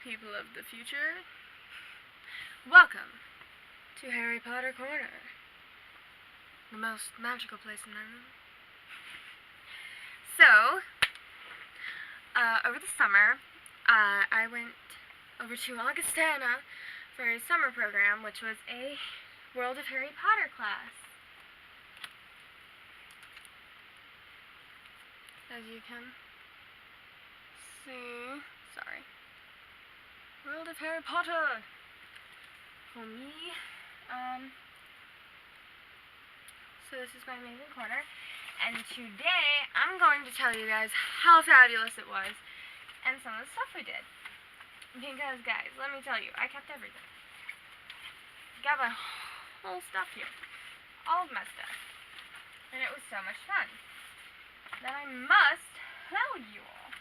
people of the future. Welcome to Harry Potter Corner, the most magical place in my room. So, over the summer, I went over to Augustana for a summer program, which was a World of Harry Potter class. As you can see, sorry. World of Harry Potter for me. So this is my amazing corner, and today I'm going to tell you guys how fabulous it was and some of the stuff we did. Because guys, let me tell you, I kept everything. Got my whole stuff here, all of my stuff, and it was so much fun that I must tell you all.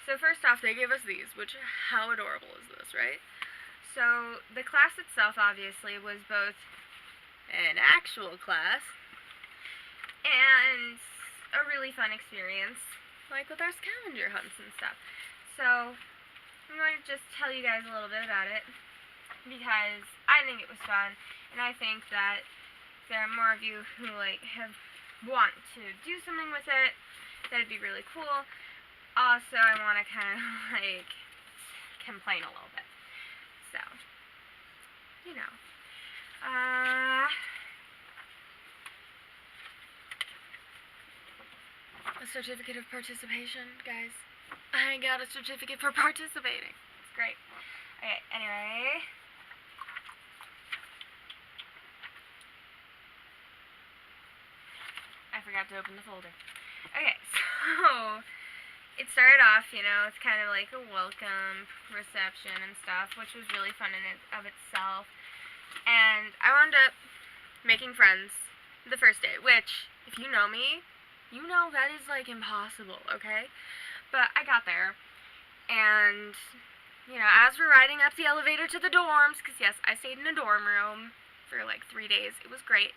So first off, they gave us these, which, how adorable is this, right? So the class itself, obviously, was both an actual class and a really fun experience, like with our scavenger hunts and stuff. So I'm going to just tell you guys a little bit about it, because I think it was fun, and I think that there are more of you who want to do something with it. That'd be really cool. Also, I want to kind of complain a little bit. So, you know. A certificate of participation, guys. I got a certificate for participating. It's great. Okay, anyway. I forgot to open the folder. Okay, so it started off, it's kind of like a welcome reception and stuff, which was really fun in of itself. And I wound up making friends the first day, which, if you know me, you know that is impossible, okay? But I got there, and as we're riding up the elevator to the dorms, because yes, I stayed in a dorm room for 3 days. It was great.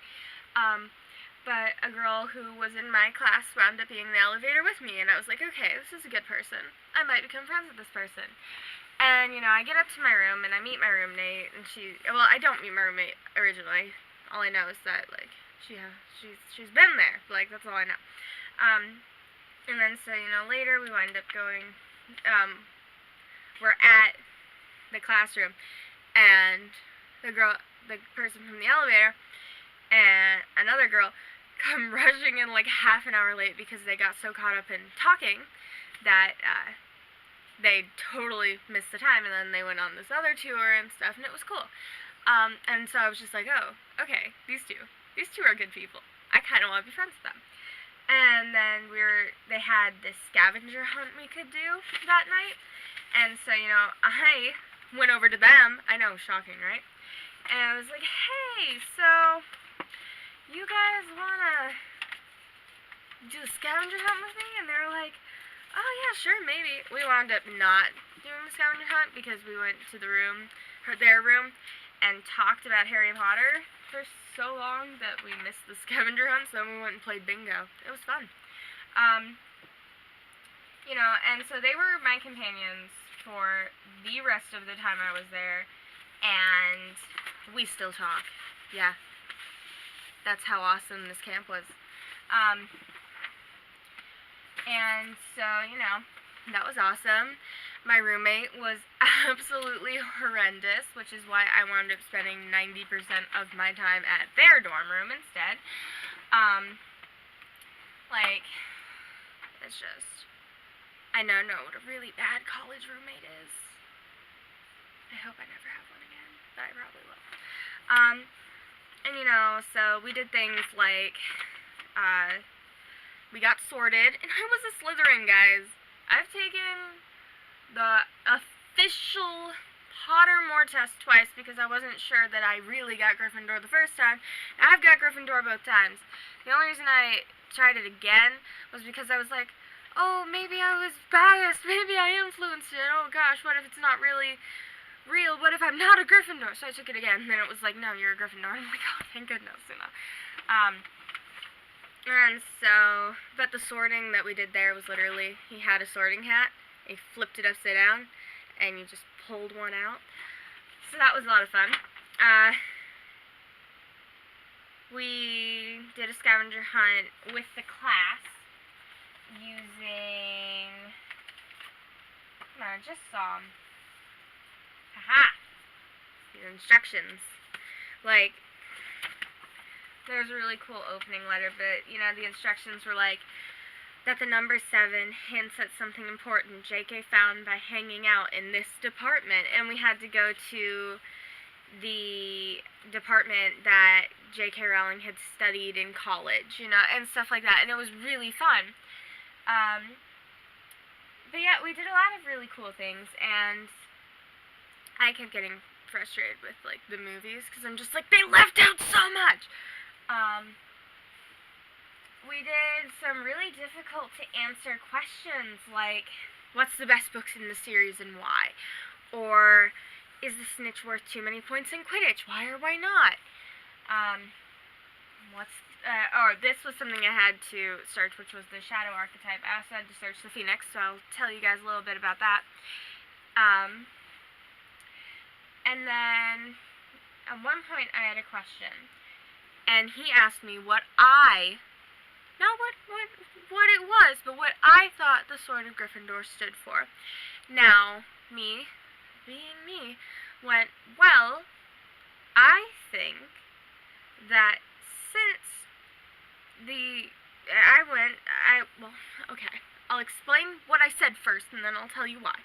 But a girl who was in my class wound up being in the elevator with me, and I was like, okay, this is a good person. I might become friends with this person. And, I get up to my room, and I meet my roommate, and I don't meet my roommate originally. All I know is that, she's been there. That's all I know. And then, so, later we wind up going, we're at the classroom, and the person from the elevator, and another girl come rushing in half an hour late because they got so caught up in talking that they totally missed the time, and then they went on this other tour and stuff, and it was cool. And so I was just like, oh, okay, these two are good people. I kind of want to be friends with them. And then they had this scavenger hunt we could do that night, and so, I went over to them. I know, shocking, right? And I was like, hey, so you guys wanna do a scavenger hunt with me? And they were like, oh yeah, sure, maybe. We wound up not doing the scavenger hunt because we went to their room, and talked about Harry Potter for so long that we missed the scavenger hunt, so then we went and played bingo. It was fun. And so they were my companions for the rest of the time I was there, and we still talk. Yeah. That's how awesome this camp was. And so, that was awesome. My roommate was absolutely horrendous, which is why I wound up spending 90% of my time at their dorm room instead. It's just, I know what a really bad college roommate is. I hope I never have one again, but I probably will. And so we did things we got sorted, and I was a Slytherin, guys. I've taken the official Pottermore test twice because I wasn't sure that I really got Gryffindor the first time. I've got Gryffindor both times. The only reason I tried it again was because I was like, oh, maybe I was biased, maybe I influenced it, oh gosh, what if it's not really real, what if I'm not a Gryffindor? So I took it again, and then it was like, no, you're a Gryffindor. I'm like, oh, thank goodness, And so, but the sorting that we did there was literally, he had a sorting hat, he flipped it upside down, and you just pulled one out. So that was a lot of fun. We did a scavenger hunt with the class using, come on, just saw 'em. Haha! These instructions. Like, there's a really cool opening letter, but, you know, the instructions were like, that the number 7 hints at something important J.K. found by hanging out in this department. And we had to go to the department that J.K. Rowling had studied in college, you know, and stuff like that. And it was really fun. But yeah, we did a lot of really cool things, and I kept getting frustrated with, like, the movies, because I'm just like, they left out so much! We did some really difficult to answer questions, like, what's the best books in the series and why? Or, is the snitch worth too many points in Quidditch? Why or why not? This was something I had to search, which was the Shadow archetype. I also had to search the Phoenix, so I'll tell you guys a little bit about that. And then, at one point, I had a question, and he asked me what I, not what it was, but what I thought the Sword of Gryffindor stood for. Now, me, being me, went, well, I think that since okay, I'll explain what I said first, and then I'll tell you why.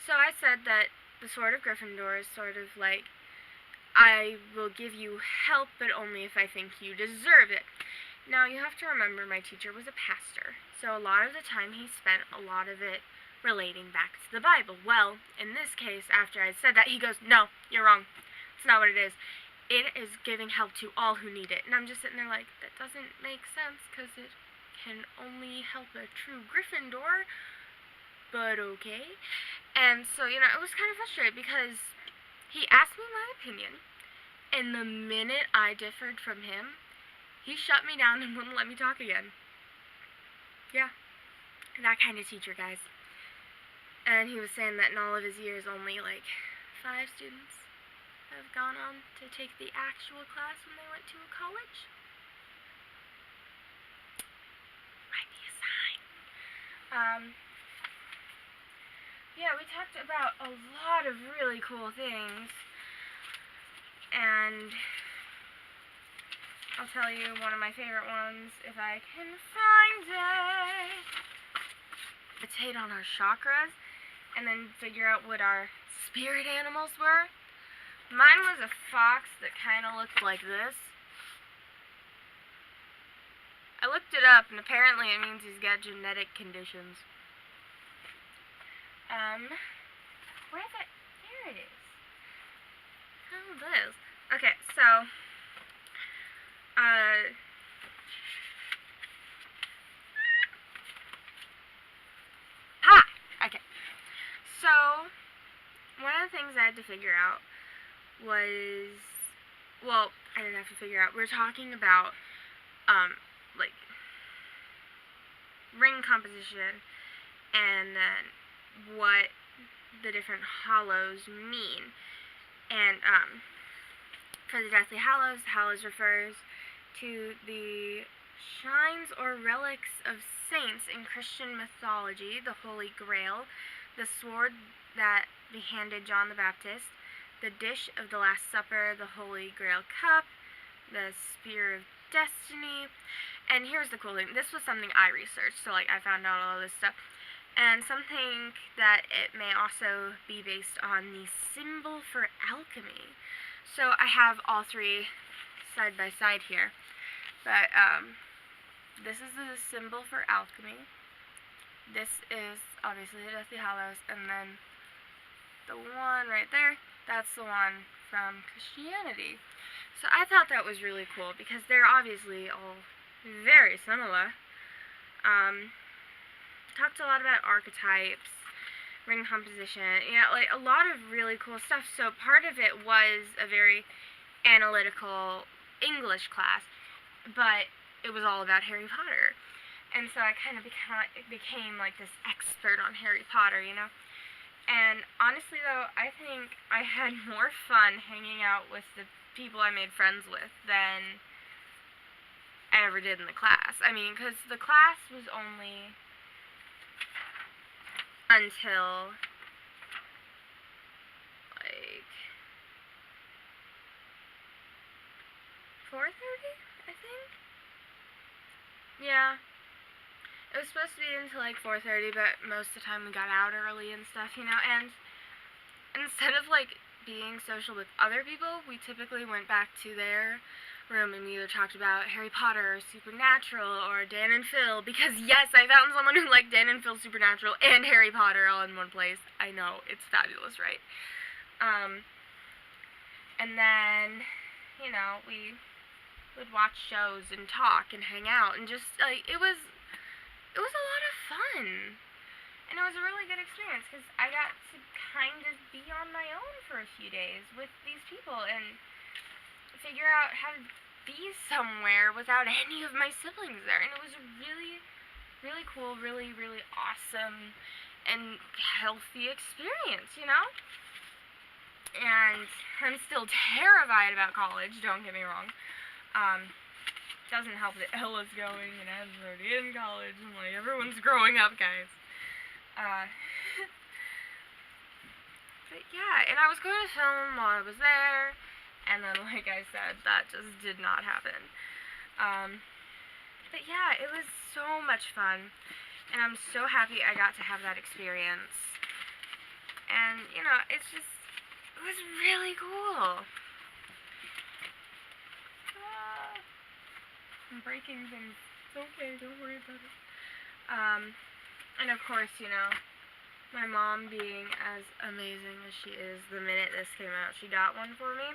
So I said that the Sword of Gryffindor is sort of like, I will give you help, but only if I think you deserve it. Now, you have to remember my teacher was a pastor, so a lot of the time he spent a lot of it relating back to the Bible. Well, in this case, after I said that, he goes, no, you're wrong. It's not what it is. It is giving help to all who need it. And I'm just sitting there like, that doesn't make sense, because it can only help a true Gryffindor, but okay. And so, you know, it was kind of frustrating, because he asked me my opinion, and the minute I differed from him, he shut me down and wouldn't let me talk again. Yeah, that kind of teacher, guys. And he was saying that in all of his years, only like 5 students have gone on to take the actual class when they went to a college. Write me a sign. Yeah, we talked about a lot of really cool things, and I'll tell you one of my favorite ones if I can find it. Meditate on our chakras, and then figure out what our spirit animals were. Mine was a fox that kind of looked like this. I looked it up, and apparently it means he's got genetic conditions. Where is it? There it is. Oh, this. Okay, so, okay. So, one of the things I had to figure out was, well, I didn't have to figure out, we were talking about, like, ring composition, and then what the different hollows mean. And, for the Deathly Hallows, Hallows refers to the shrines or relics of saints in Christian mythology, the Holy Grail, the sword that behanded John the Baptist, the dish of the Last Supper, the Holy Grail cup, the Spear of Destiny. And here's the cool thing. This was something I researched, so like I found out all this stuff. And something that it may also be based on the symbol for alchemy. So I have all 3 side by side here. But this is the symbol for alchemy. This is obviously the Deathly Hallows, and then the one right there, that's the one from Christianity. So I thought that was really cool, because they're obviously all very similar. Talked a lot about archetypes, ring composition, you know, like a lot of really cool stuff. So part of it was a very analytical English class, but it was all about Harry Potter. And so I kind of became like this expert on Harry Potter, you know. And honestly, though, I think I had more fun hanging out with the people I made friends with than I ever did in the class. I mean, because the class was only until, like, 4:30, I think? Yeah. It was supposed to be until, like, 4:30, but most of the time we got out early and stuff, and instead of, like, being social with other people, we typically went back to their room and we either talked about Harry Potter or Supernatural or Dan and Phil, because yes, I found someone who liked Dan and Phil Supernatural and Harry Potter all in one place. I know, it's fabulous, right? And then, we would watch shows and talk and hang out and just, like, it was a lot of fun. And it was a really good experience because I got to kind of be on my own for a few days with these people and figure out how to be somewhere without any of my siblings there. And it was a really, really cool, really, really awesome and healthy experience, And I'm still terrified about college, don't get me wrong. Doesn't help that Ella's going and Ed's already in college and, like, everyone's growing up, guys. But yeah, and I was going to film while I was there, and then, like I said, that just did not happen. But yeah, it was so much fun, and I'm so happy I got to have that experience. And, it was really cool. I'm breaking things. It's okay, don't worry about it. And of course, my mom being as amazing as she is, the minute this came out, she got one for me.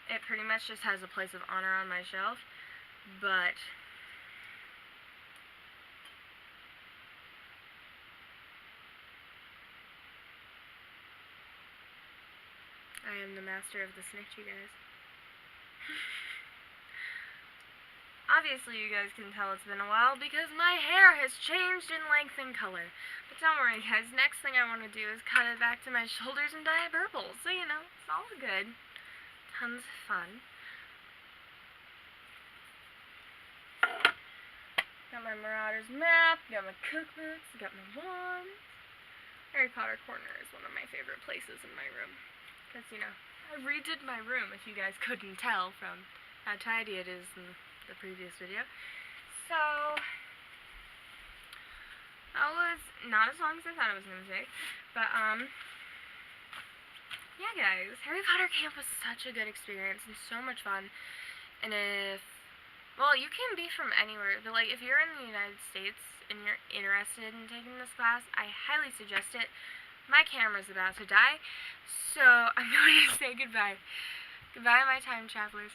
It pretty much just has a place of honor on my shelf, but I am the master of the snitch, you guys. Obviously, you guys can tell it's been a while because my hair has changed in length and color. But don't worry, guys. Next thing I want to do is cut it back to my shoulders and dye it purple. So, it's all good. Tons of fun. Got my Marauders map, got my cookbooks, got my wand. Harry Potter corner is one of my favorite places in my room. Because, I redid my room, if you guys couldn't tell from how tidy it is in the previous video. So, that was not as long as I thought it was going to take. But, yeah, guys. Harry Potter camp was such a good experience and so much fun. And well, you can be from anywhere, but, like, if you're in the United States and you're interested in taking this class, I highly suggest it. My camera's about to die, so I'm going to say goodbye. Goodbye, my time travelers.